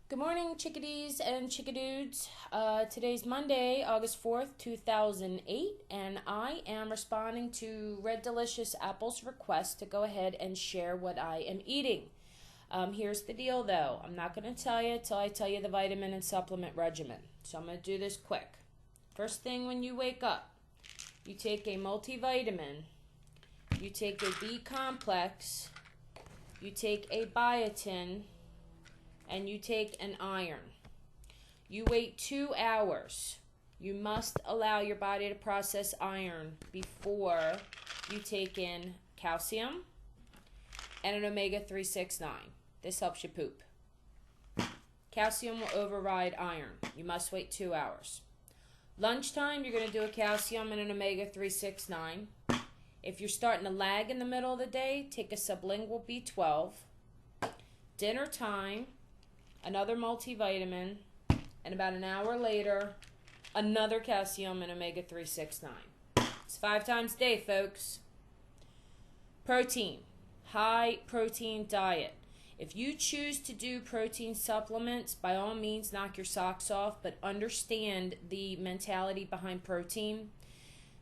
Good morning, chickadees and chickadudes. Today's Monday, August 4th, 2008, and I am responding to Red Delicious Apple's request to go ahead and share what I am eating. Here's the deal, though. I'm not going to tell you till I tell you the vitamin and supplement regimen. So I'm going to do this quick. First thing when you wake up, you take a multivitamin, you take a B complex, you take a biotin, and you take an iron. You wait 2 hours. You must allow your body to process iron before you take in calcium and an omega-369. This helps you poop. Calcium will override iron. You must wait 2 hours. Lunchtime, you're going to do a calcium and an omega-369. If you're starting to lag in the middle of the day, take a sublingual B12. Dinner time, another multivitamin, and about an hour later, another calcium and omega-369. It's 5 times a day, folks. Protein. High protein diet. If you choose to do protein supplements, by all means knock your socks off, but understand the mentality behind protein.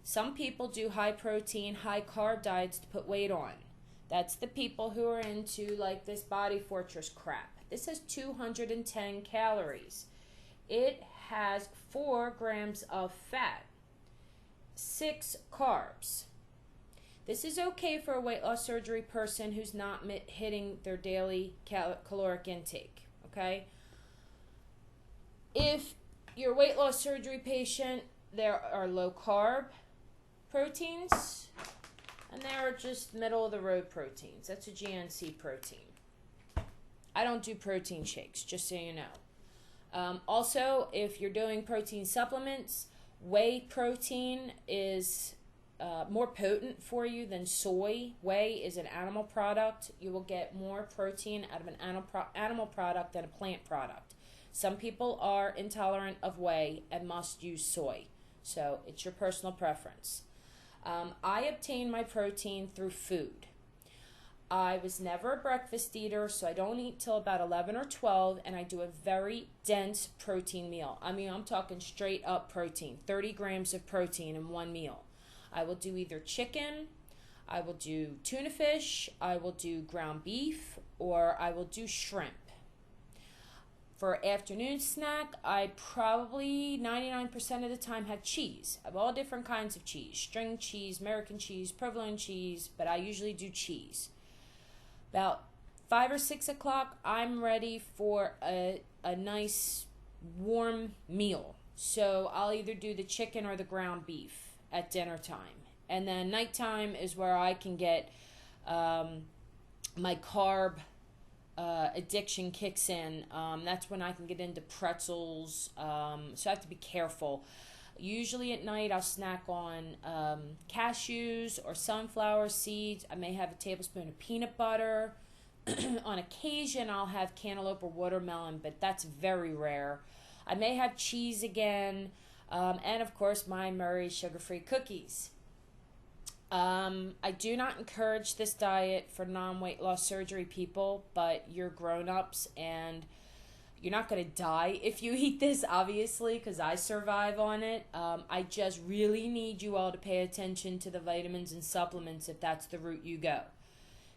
Some people do high protein, high carb diets to put weight on. That's the people who are into like this Body Fortress crap. This has 210 calories. It has 4 grams of fat, 6 carbs. This is okay for a weight loss surgery person who's not hitting their daily caloric intake, okay? If you're a weight loss surgery patient, there are low carb proteins, and there are just middle of the road proteins. That's a GNC protein. I don't do protein shakes, just so you know. Also, if you're doing protein supplements, whey protein is more potent for you than soy. Whey is an animal product. You will get more protein out of an animal product than a plant product. Some people are intolerant of whey and must use soy. So it's your personal preference. I obtain my protein through food. I was never a breakfast eater, so I don't eat till about 11 or 12, and I do a very dense protein meal. I mean, I'm talking straight up protein, 30 grams of protein in one meal. I will do either chicken, I will do tuna fish, I will do ground beef, or I will do shrimp. For afternoon snack, I probably 99% of the time have cheese. I have all different kinds of cheese, string cheese, American cheese, provolone cheese, but I usually do cheese. About 5 or 6 o'clock, I'm ready for a nice warm meal. So I'll either do the chicken or the ground beef at dinner time. And then nighttime is where I can get my carb addiction kicks in. That's when I can get into pretzels. So I have to be careful. Usually at night I'll snack on cashews or sunflower seeds. I may have a tablespoon of peanut butter. On occasion I'll have cantaloupe or watermelon, but that's very rare. I may have cheese again, and of course my Murray's sugar-free cookies. I do not encourage this diet for non-weight loss surgery people, but you're grown-ups and you're not going to die if you eat this, obviously, because I survive on it. I just really need you all to pay attention to the vitamins and supplements if that's the route you go,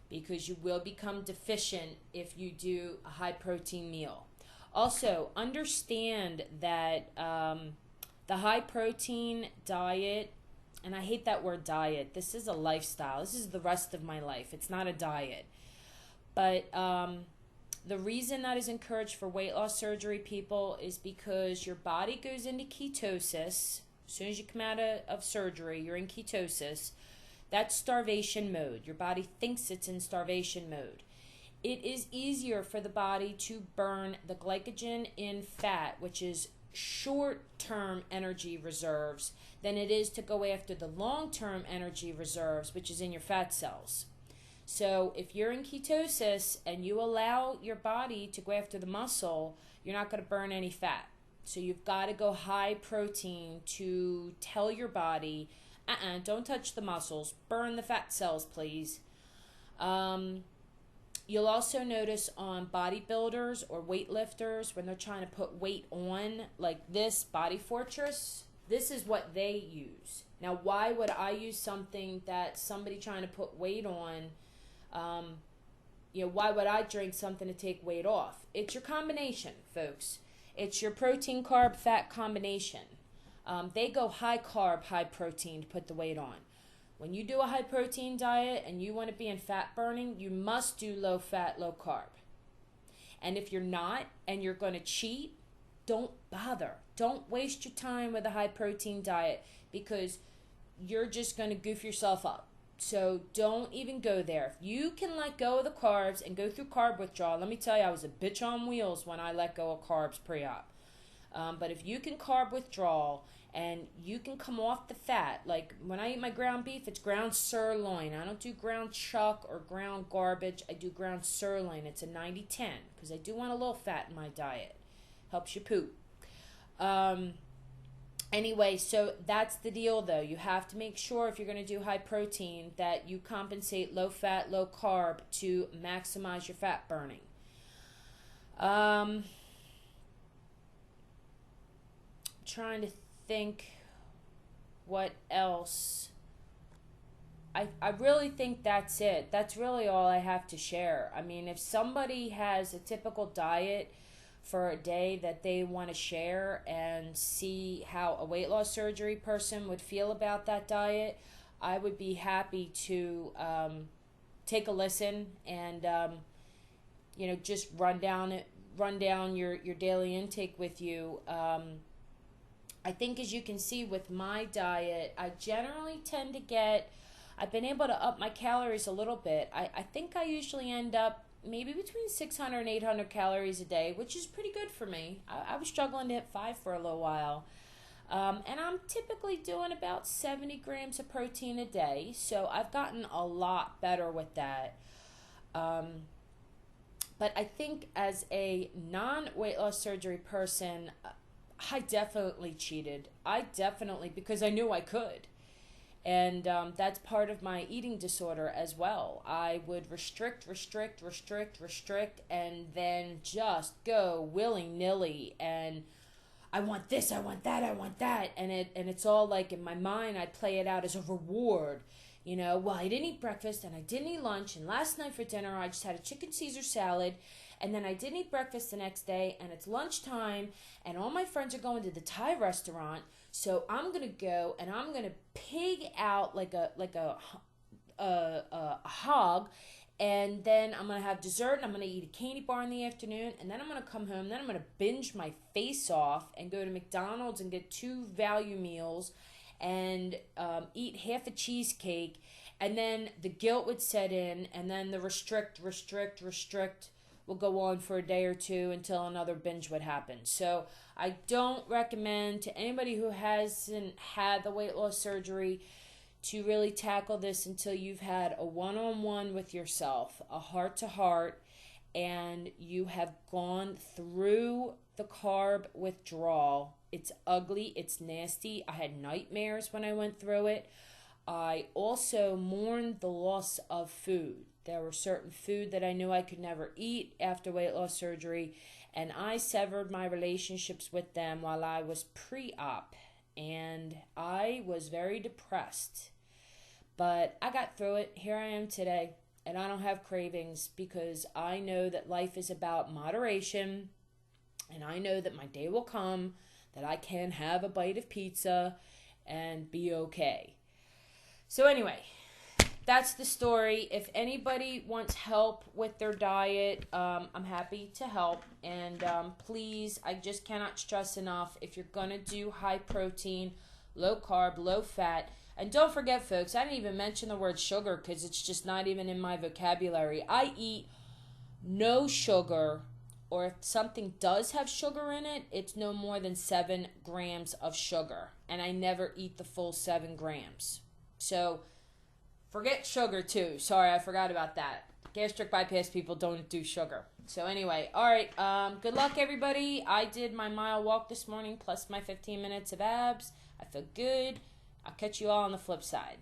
because you will become deficient if you do a high-protein meal. Also, understand that the high-protein diet, and I hate that word diet. This is a lifestyle. This is the rest of my life. It's not a diet. But the reason that is encouraged for weight loss surgery people is because your body goes into ketosis. As soon as you come out of surgery, you're in ketosis. That's starvation mode. Your body thinks it's in starvation mode. It is easier for the body to burn the glycogen in fat, which is short-term energy reserves, than it is to go after the long-term energy reserves, which is in your fat cells. So if you're in ketosis and you allow your body to go after the muscle, you're not going to burn any fat. So you've got to go high protein to tell your body, don't touch the muscles, burn the fat cells, please. You'll also notice on bodybuilders or weightlifters when they're trying to put weight on, like this Body Fortress, this is what they use. Now, why would I use something that somebody trying to put weight on? Why would I drink something to take weight off? It's your combination, folks. It's your protein, carb, fat combination. They go high carb, high protein to put the weight on. When you do a high protein diet and you want to be in fat burning, you must do low fat, low carb. And if you're not and you're going to cheat, don't bother. Don't waste your time with a high protein diet because you're just going to goof yourself up. So don't even go there. If you can let go of the carbs and go through carb withdrawal, let me tell you, I was a bitch on wheels when I let go of carbs pre-op. But if you can carb withdrawal and you can come off the fat, like when I eat my ground beef, it's ground sirloin. I don't do ground chuck or ground garbage. I do ground sirloin. It's a 90-10 because I do want a little fat in my diet. Helps you poop. Anyway, so that's the deal, though. You have to make sure if you're going to do high protein that you compensate low fat, low carb to maximize your fat burning. Trying to think what else. I really think that's it. That's really all I have to share. I mean, if somebody has a typical diet for a day that they want to share and see how a weight loss surgery person would feel about that diet, I would be happy to take a listen and just run down your daily intake with you. I think, as you can see with my diet, I generally tend to get, I've been able to up my calories a little bit. I think I usually end up maybe between 600 and 800 calories a day, which is pretty good for me. I was struggling to hit 5 for a little while. And I'm typically doing about 70 grams of protein a day, so I've gotten a lot better with that. But I think as a non-weight loss surgery person, I definitely cheated. Because I knew I could. And that's part of my eating disorder as well. I would restrict, and then just go willy-nilly. And I want this, I want that, I want that. And it's all like in my mind, I play it out as a reward. Well, I didn't eat breakfast and I didn't eat lunch. And last night for dinner, I just had a chicken Caesar salad. And then I didn't eat breakfast the next day. And it's lunchtime. And all my friends are going to the Thai restaurant. So I'm going to go and I'm going to pig out like a hog. And then I'm going to have dessert and I'm going to eat a candy bar in the afternoon. And then I'm going to come home. Then I'm going to binge my face off and go to McDonald's and get 2 value meals and eat half a cheesecake. And then the guilt would set in. And then the restrict will go on for a day or two until another binge would happen. So I don't recommend to anybody who hasn't had the weight loss surgery to really tackle this until you've had a one-on-one with yourself, a heart-to-heart, and you have gone through the carb withdrawal. It's ugly. It's nasty. I had nightmares when I went through it. I also mourned the loss of food. There were certain food that I knew I could never eat after weight loss surgery, and I severed my relationships with them while I was pre-op, and I was very depressed. But I got through it. Here I am today, and I don't have cravings because I know that life is about moderation, and I know that my day will come that I can have a bite of pizza and be okay. So anyway, that's the story. If anybody wants help with their diet, I'm happy to help. And please, I just cannot stress enough, if you're going to do high protein, low carb, low fat, and don't forget, folks, I didn't even mention the word sugar because it's just not even in my vocabulary. I eat no sugar, or if something does have sugar in it, it's no more than 7 grams of sugar. And I never eat the full 7 grams. So forget sugar too. Sorry, I forgot about that. Gastric bypass people don't do sugar. So anyway, all right. Good luck, everybody. I did my mile walk this morning plus my 15 minutes of abs. I feel good. I'll catch you all on the flip side.